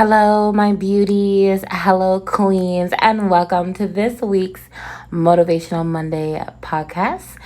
Hello, my beauties. Hello, queens, and welcome to this week's Motivational Monday podcast.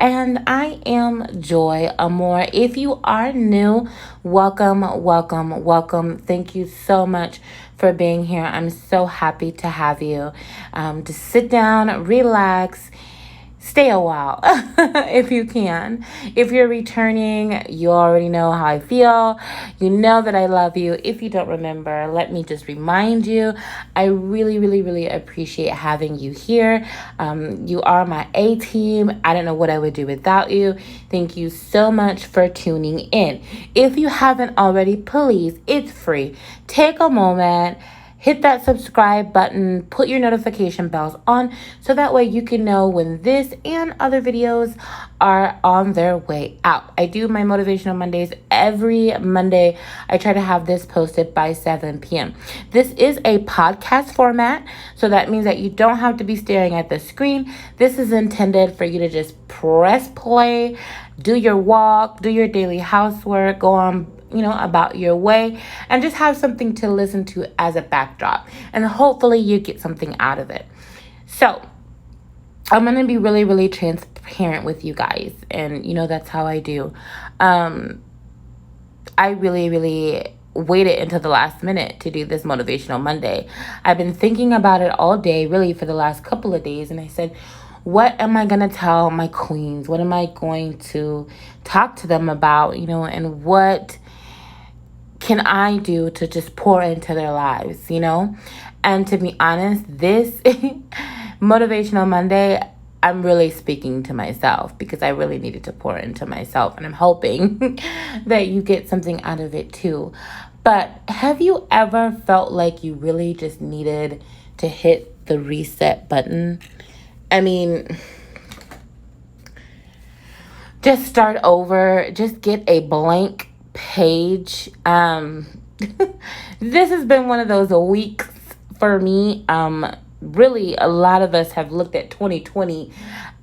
And I am Joy Amore. If you are new, welcome. Thank you so much for being here. I'm so happy to have you. Just sit down, relax. Stay a while if you can. If you're returning, you already know how I feel. You know that I love you. If you don't remember, let me just remind you, I really appreciate having you here. You are my A team. I don't know what I would do without you. Thank you so much for tuning in. If you haven't already, please, it's free. Take a moment. Hit that subscribe button, put your notification bells on so that way you can know when this and other videos are on their way out. I do my Motivational Mondays every Monday. I try to have this posted by 7 p.m. This is a podcast format, so that means that you don't have to be staring at the screen. This is intended for you to just press play, do your walk, do your daily housework, go on about your way, and just have something to listen to as a backdrop. And hopefully you get something out of it. So I'm going to be really transparent with you guys. And that's how I do. I really waited until the last minute to do this Motivational Monday. I've been thinking about it all day, really for the last couple of days. And I said, what am I going to tell my queens? What am I going to talk to them about, and what can I do to just pour into their lives, And to be honest, this Motivational Monday, I'm really speaking to myself because I really needed to pour into myself. And I'm hoping that you get something out of it too. But have you ever felt like you really just needed to hit the reset button? I mean, just start over, just get a blank page. This has been one of those weeks for me. Really, a lot of us have looked at 2020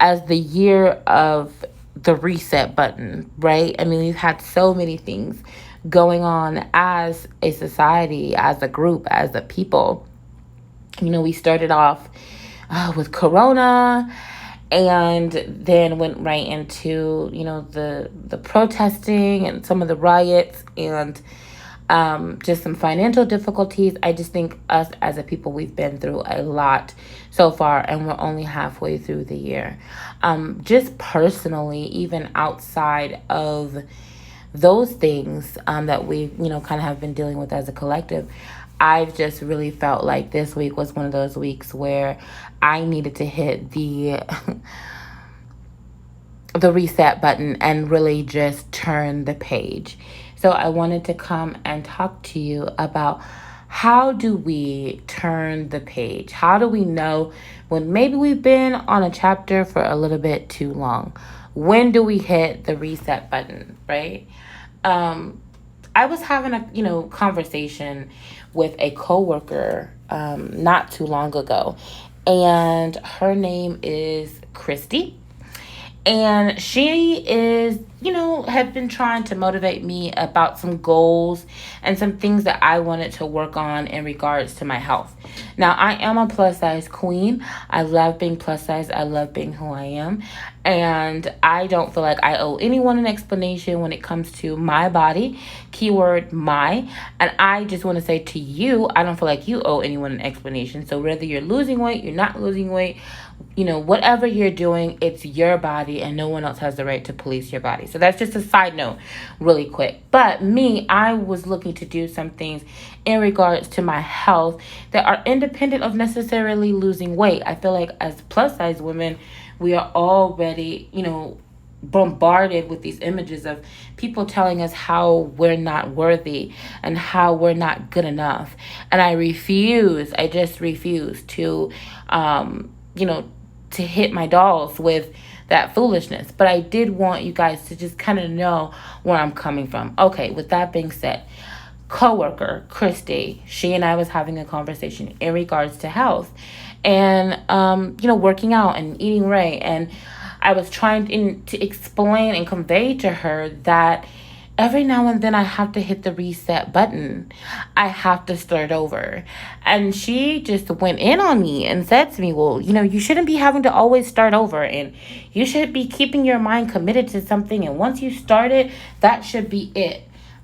as the year of the reset button, right? I mean, we've had so many things going on as a society, as a group, as a people. We started off with Corona, and then went right into, the protesting and some of the riots and just some financial difficulties. I just think us as a people, we've been through a lot so far, and we're only halfway through the year. Just personally, even outside of those things that we, kind of have been dealing with as a collective, I've just really felt like this week was one of those weeks where I needed to hit the reset button and really just turn the page. So I wanted to come and talk to you about how do we turn the page? How do we know when maybe we've been on a chapter for a little bit too long? When do we hit the reset button, right? I was having a conversation with a coworker not too long ago, and her name is Christy, and she is had been trying to motivate me about some goals and some things that I wanted to work on in regards to my health. Now, I am a plus size queen. I love being plus size. I love being who I am. And I don't feel like I owe anyone an explanation when it comes to my body, keyword my. And I just want to say to you, I don't feel like you owe anyone an explanation. So whether you're losing weight, you're not losing weight, whatever you're doing, it's your body and no one else has the right to police your body. So that's just a side note really quick. But me, I was looking to do some things in regards to my health that are independent of necessarily losing weight. I feel like as plus size women, we are already, bombarded with these images of people telling us how we're not worthy and how we're not good enough. And I just refuse to, to hit my dolls with that foolishness. But I did want you guys to just kind of know where I'm coming from. Okay, with that being said, coworker Christy, she and I was having a conversation in regards to health and working out and eating right. And I was trying to explain and convey to her that every now and then I have to hit the reset button. I have to start over. And she just went in on me and said to me, well, you shouldn't be having to always start over. And you should be keeping your mind committed to something. And once you start it, that should be it.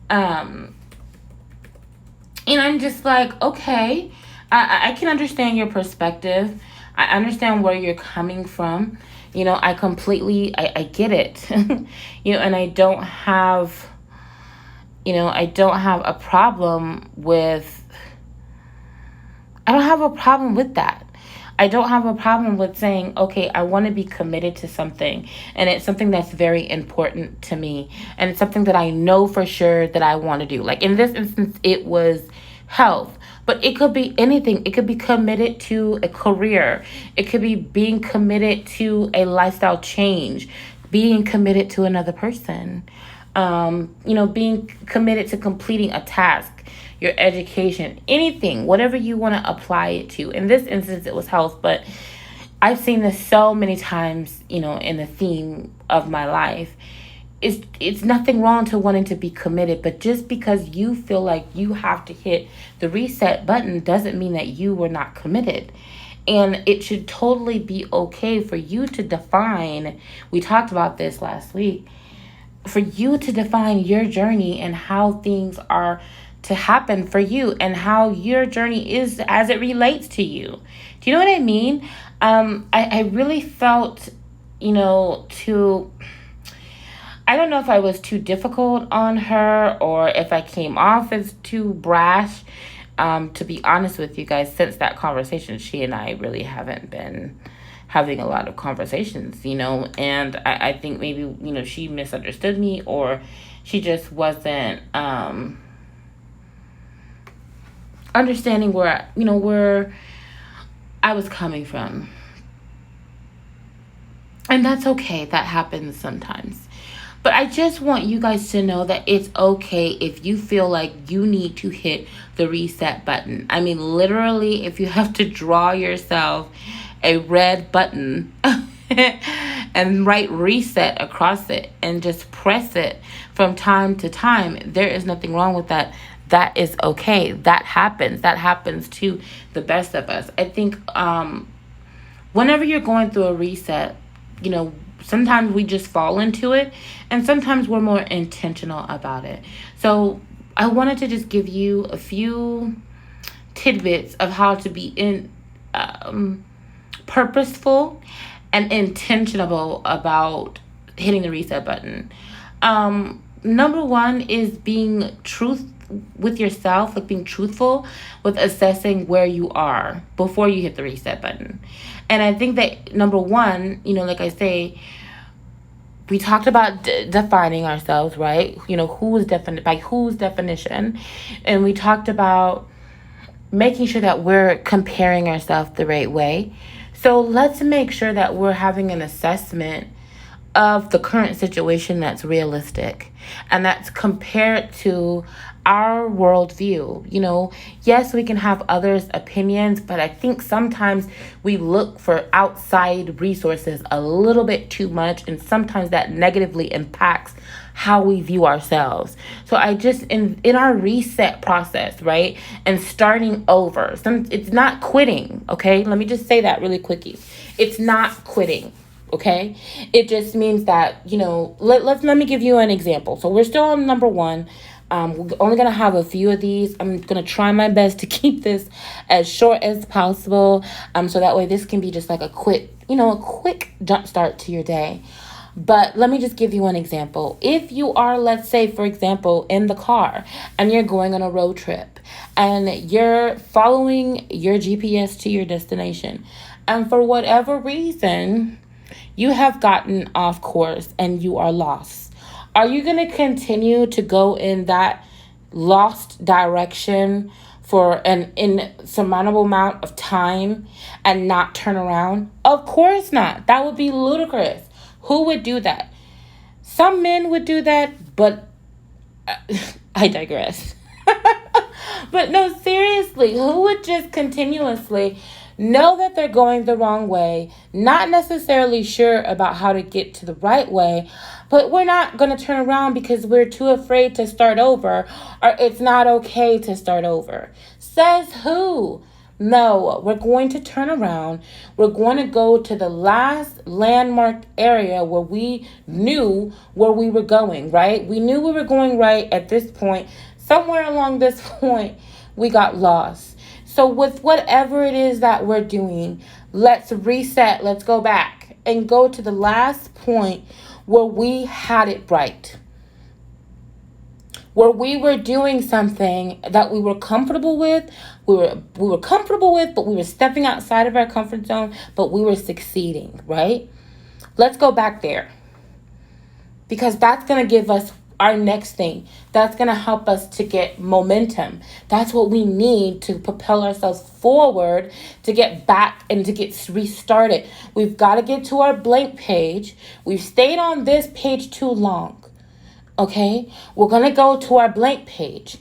And I'm just like, okay, I can understand your perspective. I understand where you're coming from. I get it. And I don't have a problem with, I don't have a problem with that. I don't have a problem with saying, okay, I want to be committed to something. And it's something that's very important to me. And it's something that I know for sure that I want to do. Like in this instance, it was health. But it could be anything. It could be committed to a career. It could be being committed to a lifestyle change. Being committed to another person. Being committed to completing a task. Your education, anything, whatever you want to apply it to. In this instance, it was health, but I've seen this so many times, in the theme of my life. It's nothing wrong to wanting to be committed, but just because you feel like you have to hit the reset button doesn't mean that you were not committed. And it should totally be okay for you to define, we talked about this last week, for you to define your journey and how things are to happen for you and how your journey is as it relates to you. Do you know what I mean? I really felt, I don't know if I was too difficult on her or if I came off as too brash. To be honest with you guys, since that conversation, she and I really haven't been having a lot of conversations, and I think maybe, she misunderstood me or she just wasn't, understanding where I was coming from. And that's okay. That happens sometimes. But I just want you guys to know that it's okay if you feel like you need to hit the reset button. I mean, literally, if you have to draw yourself a red button and write reset across it and just press it from time to time, there is nothing wrong with that. That is okay. That happens. That happens to the best of us. I think whenever you're going through a reset, sometimes we just fall into it and sometimes we're more intentional about it. So I wanted to just give you a few tidbits of how to be purposeful and intentional about hitting the reset button. Number one is being with yourself, like being truthful with assessing where you are before you hit the reset button. And I think that number one, like I say, we talked about defining ourselves, right? By whose definition. And we talked about making sure that we're comparing ourselves the right way. So let's make sure that we're having an assessment of the current situation that's realistic and that's compared to our worldview. Yes, we can have others' opinions, but I think sometimes we look for outside resources a little bit too much, and sometimes that negatively impacts how we view ourselves. So I just, in our reset process, right, and starting over, it's not quitting, okay? Let me just say that really quickly. It's not quitting. Okay, it just means that, let me give you an example. So we're still on number one. We're only going to have a few of these. I'm going to try my best to keep this as short as possible. So that way this can be just like a quick jump start to your day. But let me just give you an example. If you are, let's say, for example, in the car and you're going on a road trip and you're following your GPS to your destination, and for whatever reason, you have gotten off course and you are lost. Are you going to continue to go in that lost direction for an insurmountable amount of time and not turn around? Of course not. That would be ludicrous. Who would do that? Some men would do that, but I digress. But no, seriously, who would just continuously know that they're going the wrong way, not necessarily sure about how to get to the right way, but we're not going to turn around because we're too afraid to start over, or it's not okay to start over. Says who? No, we're going to turn around. We're going to go to the last landmark area where we knew where we were going, right? We knew we were going right at this point. Somewhere along this point, we got lost. So with whatever it is that we're doing, let's reset. Let's go back and go to the last point where we had it right, where we were doing something that we were comfortable with. We were comfortable with, but we were stepping outside of our comfort zone, but we were succeeding, right? Let's go back there, because that's going to give us our next thing. That's going to help us to get momentum. That's what we need to propel ourselves forward, to get back and to get restarted. We've got to get to our blank page. We've stayed on this page too long. Okay, we're going to go to our blank page.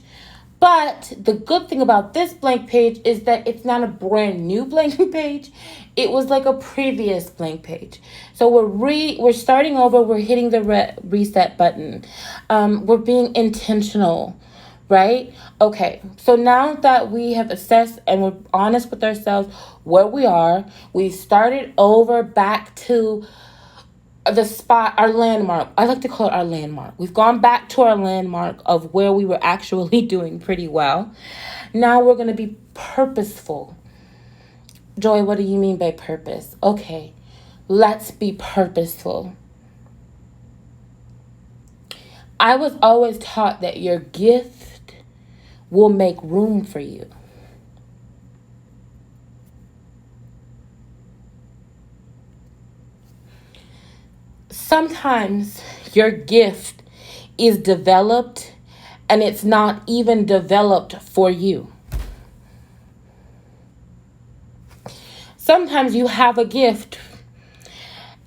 But the good thing about this blank page is that it's not a brand new blank page. It was like a previous blank page. So we're starting over. We're hitting the reset button. We're being intentional, right? Okay, so now that we have assessed and we're honest with ourselves where we are, we started over back to the spot, our landmark. I like to call it our landmark. We've gone back to our landmark of where we were actually doing pretty well. Now we're going to be purposeful. Joy, what do you mean by purpose? Okay, let's be purposeful. I was always taught that your gift will make room for you. Sometimes your gift is developed and it's not even developed for you. Sometimes you have a gift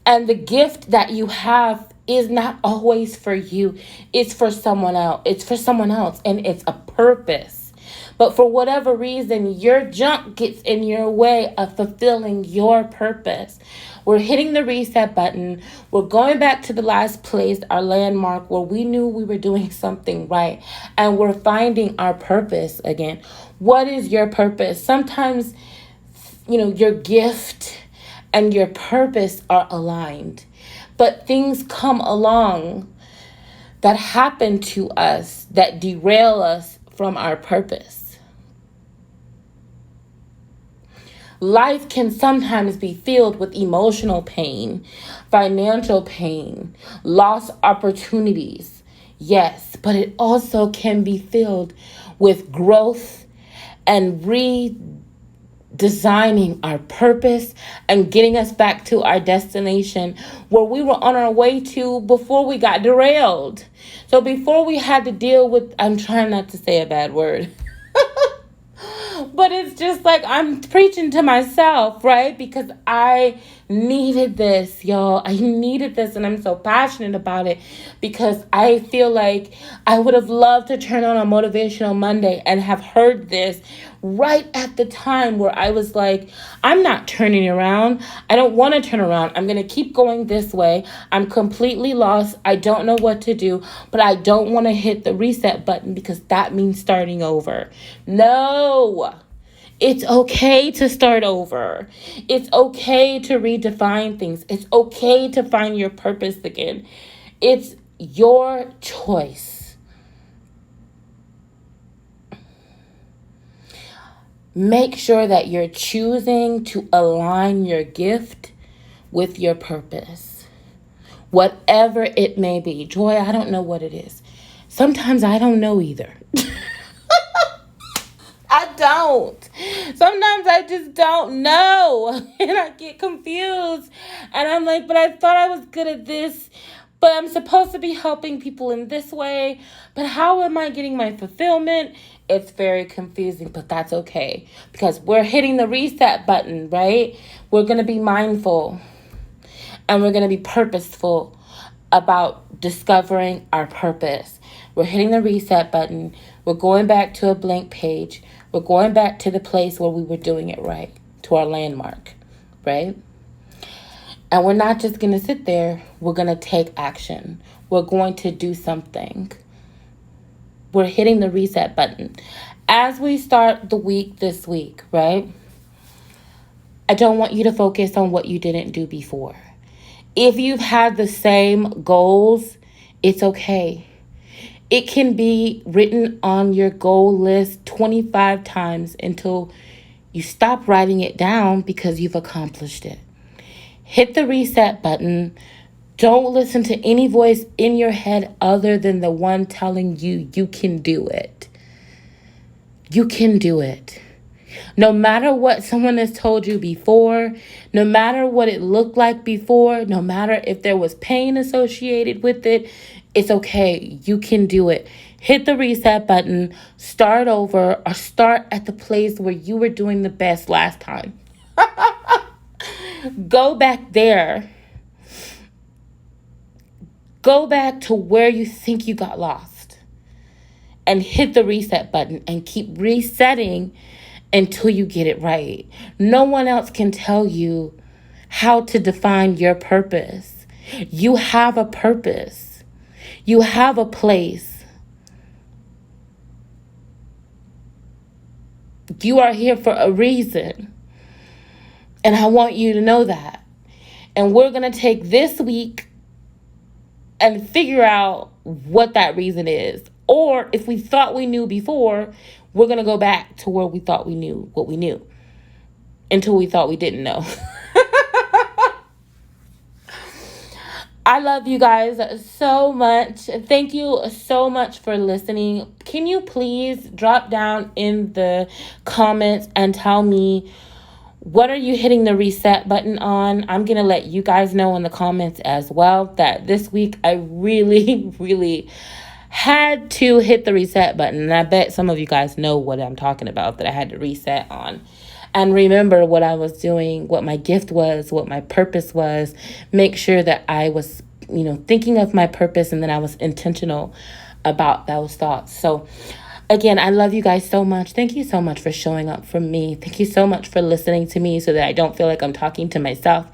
and the gift that you have is not always for you. It's for someone else. It's for someone else and it's a purpose. But for whatever reason, your junk gets in your way of fulfilling your purpose. We're hitting the reset button. We're going back to the last place, our landmark, where we knew we were doing something right. And we're finding our purpose again. What is your purpose? Sometimes, your gift and your purpose are aligned. But things come along that happen to us that derail us from our purpose. Life can sometimes be filled with emotional pain, financial pain, lost opportunities. Yes, but it also can be filled with growth and redesigning our purpose and getting us back to our destination where we were on our way to before we got derailed. So before we had to deal with, I'm trying not to say a bad word. But it's just like I'm preaching to myself, right? Because I needed this, y'all. I needed this, and I'm so passionate about it because I feel like I would have loved to turn on a Motivational Monday and have heard this right at the time where I was like, I'm not turning around. I don't want to turn around. I'm going to keep going this way. I'm completely lost. I don't know what to do, but I don't want to hit the reset button because that means starting over. No. It's okay to start over. It's okay to redefine things. It's okay to find your purpose again. It's your choice. Make sure that you're choosing to align your gift with your purpose. Whatever it may be. Joy, I don't know what it is. Sometimes I don't know either. I don't. Sometimes I just don't know. And I get confused. And I'm like, but I thought I was good at this. But I'm supposed to be helping people in this way. But how am I getting my fulfillment? It's very confusing, but that's okay. Because we're hitting the reset button, right? We're going to be mindful. And we're going to be purposeful about discovering our purpose. We're hitting the reset button. We're going back to a blank page. We're going back to the place where we were doing it right. to our landmark, right? And we're not just going to sit there. We're going to take action. We're going to do something. We're hitting the reset button. As we start the week this week, right? I don't want you to focus on what you didn't do before. If you've had the same goals, it's okay. It can be written on your goal list 25 times until you stop writing it down because you've accomplished it. Hit the reset button. Don't listen to any voice in your head other than the one telling you you can do it. You can do it. No matter what someone has told you before, no matter what it looked like before, no matter if there was pain associated with it, it's okay. You can do it. Hit the reset button, start over, or start at the place where you were doing the best last time. Go back there. Go back to where you think you got lost and hit the reset button and keep resetting until you get it right. No one else can tell you how to define your purpose. You have a purpose. You have a place. You are here for a reason. And I want you to know that. And we're going to take this week and figure out what that reason is. Or if we thought we knew before, we're going to go back to where we thought we knew what we knew until we thought we didn't know. I love you guys so much. Thank you so much for listening. Can you please drop down in the comments and tell me, what are you hitting the reset button on? I'm going to let you guys know in the comments as well that this week I really, really had to hit the reset button. And I bet some of you guys know what I'm talking about, that I had to reset on. And remember what I was doing, what my gift was, what my purpose was. Make sure that I was, thinking of my purpose, and then I was intentional about those thoughts. So again, I love you guys so much. Thank you so much for showing up for me. Thank you so much for listening to me so that I don't feel like I'm talking to myself.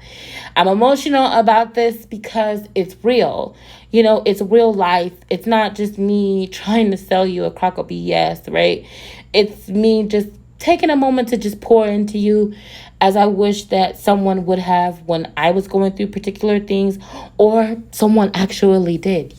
I'm emotional about this because it's real. It's real life. It's not just me trying to sell you a crock of BS, right? It's me just taking a moment to just pour into you, as I wish that someone would have when I was going through particular things, or someone actually did,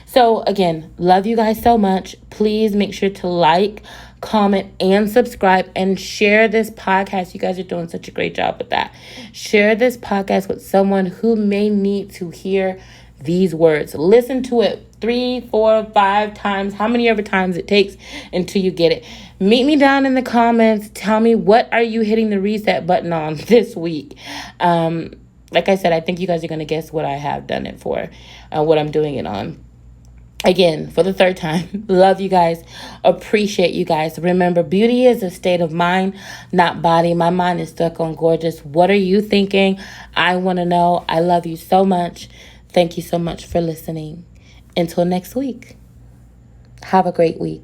So again, love you guys so much. Please make sure to like, comment, and subscribe, and share this podcast. You guys are doing such a great job with that. Share this podcast with someone who may need to hear these words. Listen to it 3, 4, 5 times, how many ever times it takes until you get it. Meet me down in the comments. Tell me, what are you hitting the reset button on this week? Like I said, I think you guys are going to guess what I have done it for, what I'm doing it on. Again, for the third time, love you guys. Appreciate you guys. Remember, beauty is a state of mind, not body. My mind is stuck on gorgeous. What are you thinking? I want to know. I love you so much. Thank you so much for listening. Until next week, have a great week.